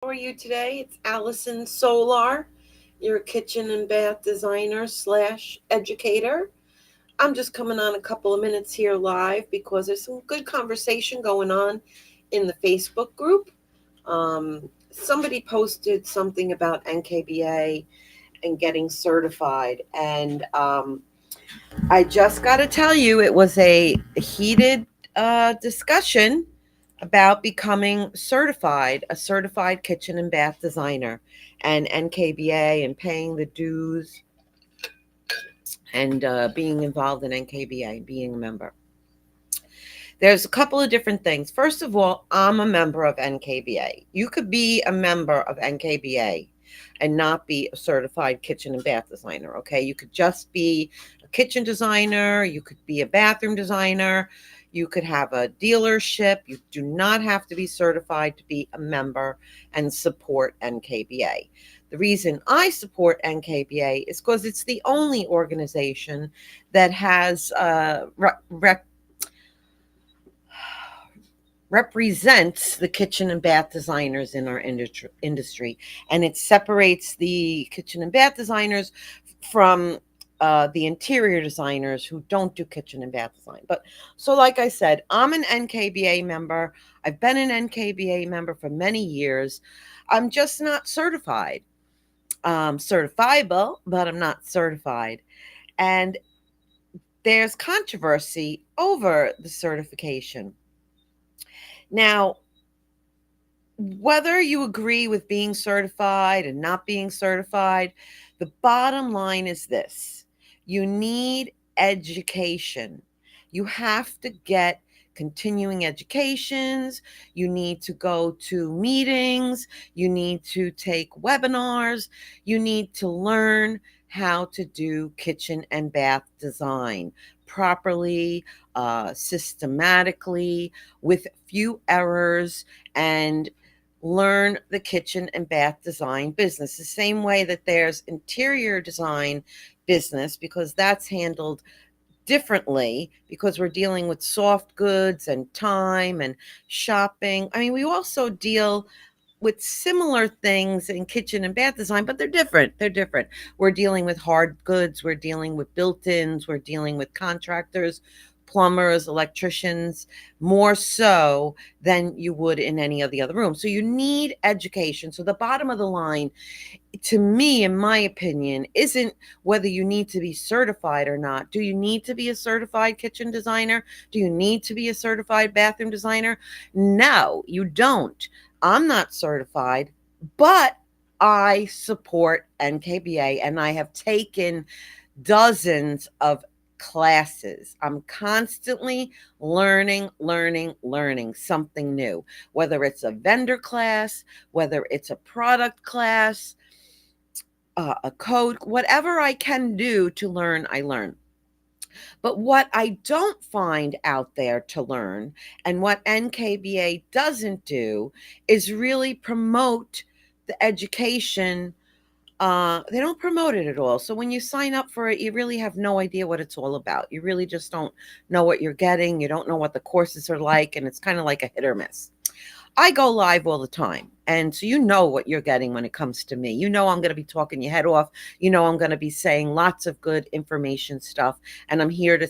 How are you today? It's Allison Solar, your kitchen and bath designer slash educator. I'm just coming on a couple of minutes here live because there's some good conversation going on in the Facebook group. Somebody posted something about NKBA and getting certified, and I just got to tell you, it was a heated discussion about becoming certified, a certified kitchen and bath designer, and NKBA, and paying the dues, and being involved in NKBA, being a member. There's a couple of different things. First of all, I'm a member of NKBA. You could be a member of NKBA and not be a certified kitchen and bath designer, okay? You could just be a kitchen designer, you could be a bathroom designer, you could have a dealership. You do not have to be certified to be a member and support NKBA. The reason I support NKBA is because it's the only organization that has represents the kitchen and bath designers in our industry, and it separates the kitchen and bath designers from the interior designers who don't do kitchen and bath design. But so, like I said, I'm an NKBA member. I've been an NKBA member for many years. I'm just not certified. Certifiable, but I'm not certified. And there's controversy over the certification. Now, whether you agree with being certified and not being certified, the bottom line is this: you need education. You have to get continuing educations. You need to go to meetings. You need to take webinars. You need to learn how to do kitchen and bath design properly, systematically, with few errors, and learn the kitchen and bath design business the same way that there's interior design business, because that's handled differently, because we're dealing with soft goods and time and shopping. I mean, we also deal with similar things in kitchen and bath design, but they're different. They're different. We're dealing with hard goods, we're dealing with built-ins, we're dealing with contractors, plumbers, electricians, more so than you would in any of the other rooms. So you need education. So the bottom of the line, to me, in my opinion, isn't whether you need to be certified or not. Do you need to be a certified kitchen designer? Do you need to be a certified bathroom designer? No, you don't. I'm not certified, but I support NKBA, and I have taken dozens of classes. I'm constantly learning something new, whether it's a vendor class, whether it's a product class, a code, whatever I can do to learn, I learn. But what I don't find out there to learn, and what NKBA doesn't do, is really promote the education. They don't promote it at all. So when you sign up for it, you really have no idea what it's all about. You really just don't know what you're getting. You don't know what the courses are like, and it's kind of like a hit or miss. I go live all the time. And so you know what you're getting when it comes to me. You know I'm going to be talking your head off. You know I'm going to be saying lots of good information stuff, and I'm here to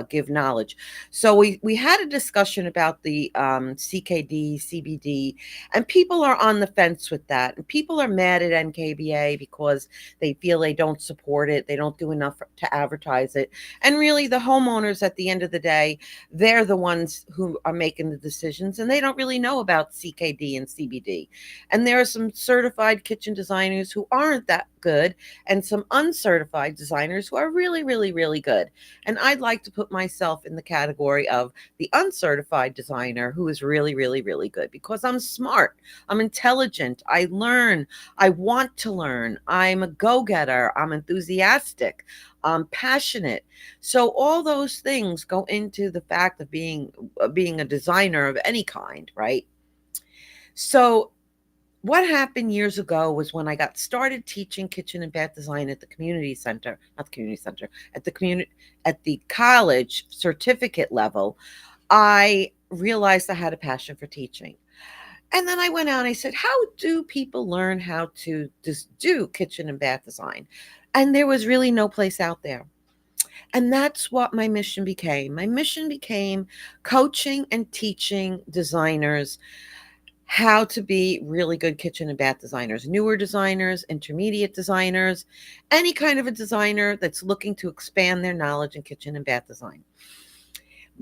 give knowledge. So we had a discussion about the CKD, CBD, and people are on the fence with that. And people are mad at NKBA because they feel they don't support it. They don't do enough to advertise it. And really, the homeowners at the end of the day, they're the ones who are making the decisions, and they don't really know about CKD and CBD. And there are some certified kitchen designers who aren't that good, and some uncertified designers who are really, really, really good. And I'd like to put myself in the category of the uncertified designer who is really, really, really good, because I'm smart, I'm intelligent, I learn, I want to learn, I'm a go getter, I'm enthusiastic, I'm passionate. So all those things go into the fact of being a designer of any kind, right? So what happened years ago was when I got started teaching kitchen and bath design at the community center, not the community center, at the college certificate level, I realized I had a passion for teaching. And then I went out and I said, how do people learn how to just do kitchen and bath design? And there was really no place out there. And that's what my mission became. My mission became coaching and teaching designers how to be really good kitchen and bath designers, newer designers, intermediate designers, any kind of a designer that's looking to expand their knowledge in kitchen and bath design.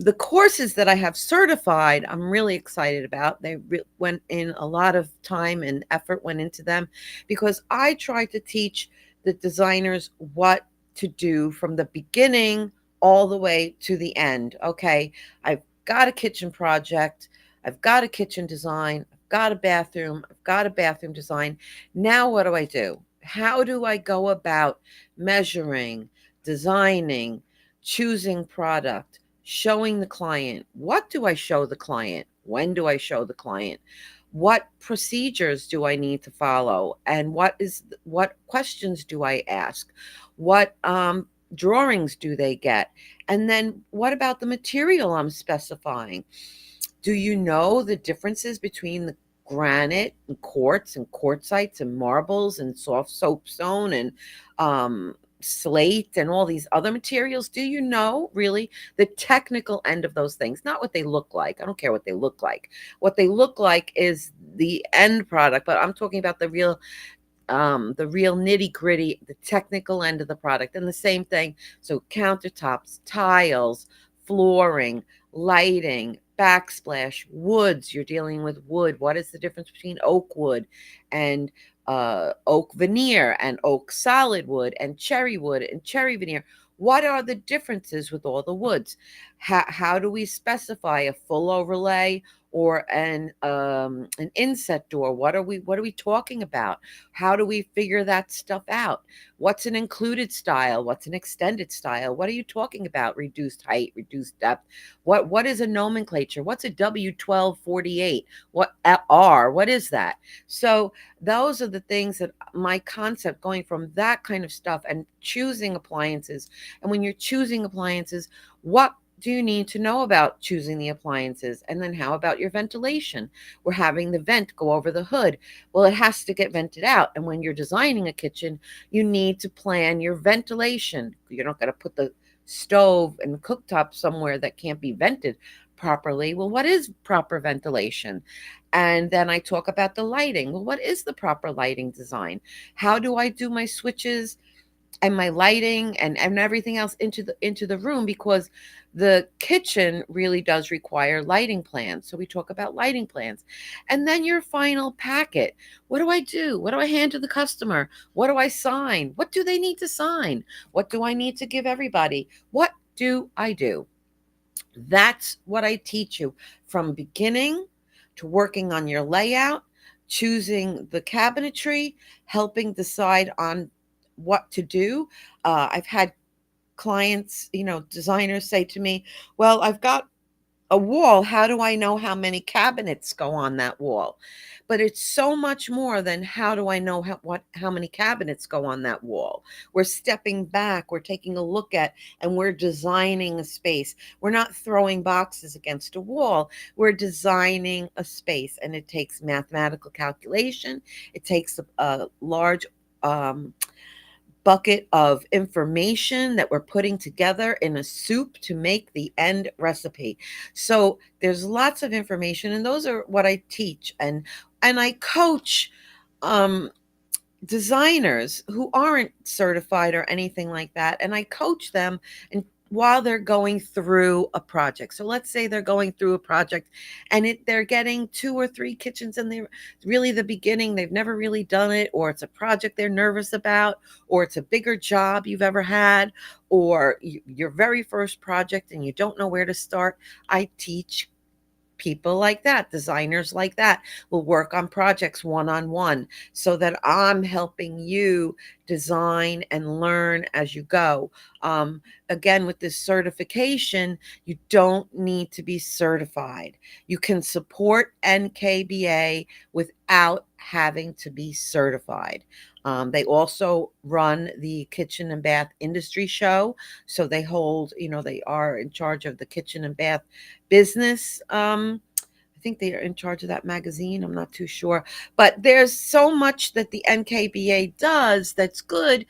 The courses that I have certified, I'm really excited about. They went in a lot of time and effort went into them because I try to teach the designers what to do from the beginning all the way to the end. Okay, I've got a kitchen project, I've got a kitchen design, I've got a bathroom, I've got a bathroom design. Now, what do I do? How do I go about measuring, designing, choosing product? Showing the client. What do I show the client? When do I show the client? What procedures do I need to follow? And what questions do I ask? What drawings do they get? And then what about the material I'm specifying? Do you know the differences between the granite and quartz and quartzites and marbles and soft soapstone and um, slate and all these other materials? Do you know really the technical end of those things? Not what they look like. I don't care what they look like. What they look like is the end product, but I'm talking about the real nitty gritty, the technical end of the product. And the same thing. So countertops, tiles, flooring, lighting, backsplash, woods. You're dealing with wood. What is the difference between oak wood and oak veneer and oak solid wood and cherry veneer? What are the differences with all the woods? How do we specify a full overlay or an inset door? What are we talking about? How do we figure that stuff out? What's an included style? What's an extended style? What are you talking about? Reduced height, reduced depth. What is a nomenclature? What's a W1248? What R? What is that? So those are the things that my concept going from that kind of stuff and choosing appliances. And when you're choosing appliances, what do you need to know about choosing the appliances? And then how about your ventilation? We're having the vent go over the hood. Well, it has to get vented out. And when you're designing a kitchen, you need to plan your ventilation. You're not going to put the stove and the cooktop somewhere that can't be vented properly. Well, what is proper ventilation? And then I talk about the lighting. Well, what is the proper lighting design? How do I do my switches and my lighting and everything else into the room, because the kitchen really does require lighting plans. So we talk about lighting plans. And then your final packet. What do I do? What do I hand to the customer? What do I sign? What do they need to sign? What do I need to give everybody? What do I do? That's what I teach you from beginning to working on your layout, choosing the cabinetry, helping decide on what to do. I've had clients, designers say to me, well, I've got a wall. How do I know how many cabinets go on that wall? But it's so much more than how do I know how many cabinets go on that wall. We're stepping back, we're taking a look at, and we're designing a space. We're not throwing boxes against a wall. We're designing a space, and it takes mathematical calculation. It takes a large bucket of information that we're putting together in a soup to make the end recipe. So there's lots of information, and those are what I teach. And I coach um designers who aren't certified or anything like that, and I coach them and while they're going through a project. So let's say they're going through a project and they're getting two or three kitchens and they're really the beginning, they've never really done it, or it's a project they're nervous about, or it's a bigger job you've ever had, or your very first project and you don't know where to start. I teach people like that, designers like that, will work on projects one on one so that I'm helping you design and learn as you go. Again, with this certification, you don't need to be certified. You can support NKBA without having to be certified. They also run the Kitchen and Bath Industry Show. So they hold, they are in charge of the kitchen and bath business I think they are in charge of that magazine. I'm not too sure. But there's so much that the NKBA does that's good,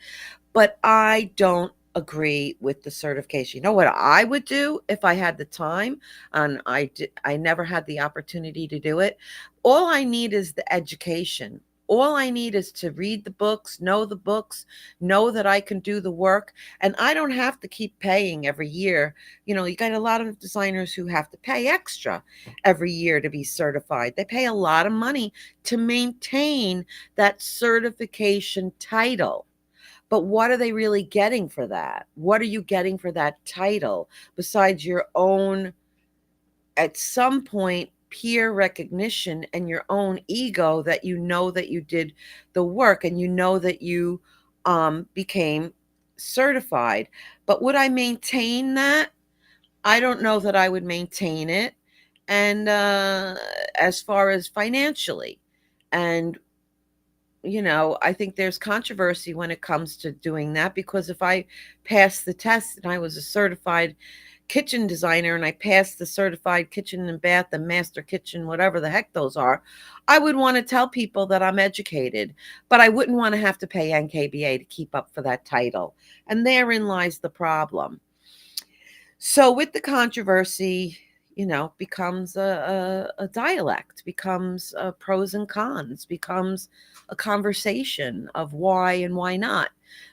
but I don't agree with the certification. You know what I would do if I had the time, and I never had the opportunity to do it. All I need is the education. All I need is to read the books, know that I can do the work, and I don't have to keep paying every year. You know, you got a lot of designers who have to pay extra every year to be certified. They pay a lot of money to maintain that certification title. But what are they really getting for that? What are you getting for that title besides your own, at some point, peer recognition and your own ego that you know that you did the work and you know that you became certified? But would I maintain that? I don't know that I would maintain it. And as far as financially, and I think there's controversy when it comes to doing that, because if I passed the test and I was a certified kitchen designer and I passed the certified kitchen and bath and master kitchen, whatever the heck those are, I would want to tell people that I'm educated, but I wouldn't want to have to pay NKBA to keep up for that title. And therein lies the problem. So with the controversy, becomes a dialect, becomes pros and cons, becomes a conversation of why and why not.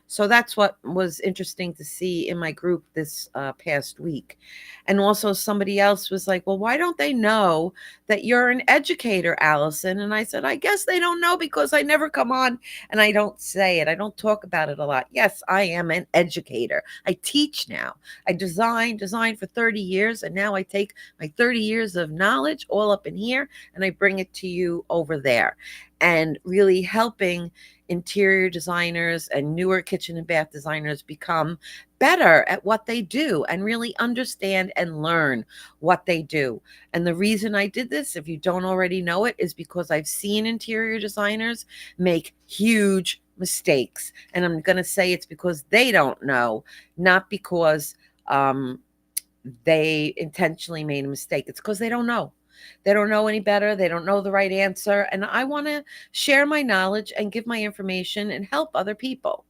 So that's what was interesting to see in my group this past week. And also somebody else was like, well, why don't they know that you're an educator, Allison? And I said, I guess they don't know because I never come on and I don't say it. I don't talk about it a lot. Yes, I am an educator. I teach now. I design for 30 years, and now I take my 30 years of knowledge all up in here and I bring it to you over there, and really helping interior designers and newer kitchen and bath designers become better at what they do and really understand and learn what they do. And the reason I did this, if you don't already know it, is because I've seen interior designers make huge mistakes. And I'm going to say it's because they don't know, not because they intentionally made a mistake. It's because they don't know. They don't know any better. They don't know the right answer. And I want to share my knowledge and give my information and help other people.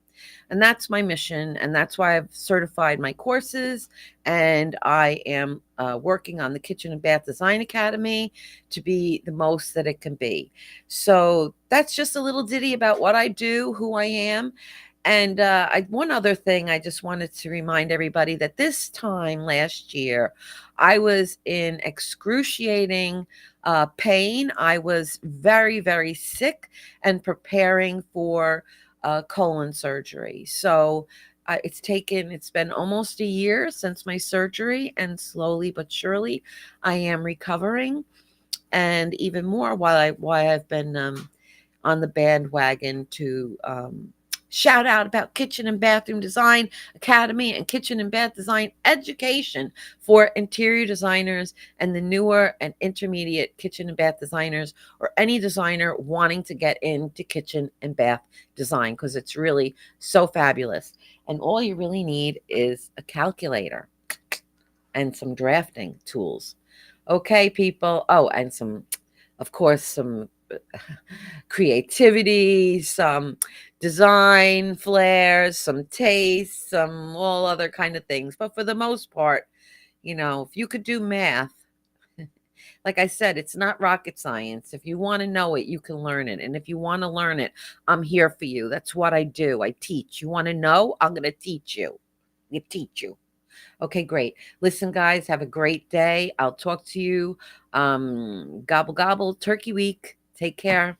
And that's my mission. And that's why I've certified my courses. And I am working on the Kitchen and Bath Design Academy to be the most that it can be. So that's just a little ditty about what I do, who I am. And one other thing, I just wanted to remind everybody that this time last year, I was in excruciating pain. I was very, very sick and preparing for colon surgery. So it's been almost a year since my surgery, and slowly but surely I am recovering. And even more, why I've been on the bandwagon to shout out about Kitchen and Bathroom Design Academy and kitchen and bath design education for interior designers and the newer and intermediate kitchen and bath designers, or any designer wanting to get into kitchen and bath design, because it's really so fabulous. And all you really need is a calculator and some drafting tools. Okay, people. Oh, and of course, some creativity, some design flares, some taste, some all other kind of things. But for the most part, if you could do math, like I said, it's not rocket science. If you want to know it, you can learn it. And if you want to learn it, I'm here for you. That's what I do. I teach. You want to know? I'm going to teach you. I teach you. Okay, great. Listen, guys, have a great day. I'll talk to you. Gobble, gobble, turkey week. Take care.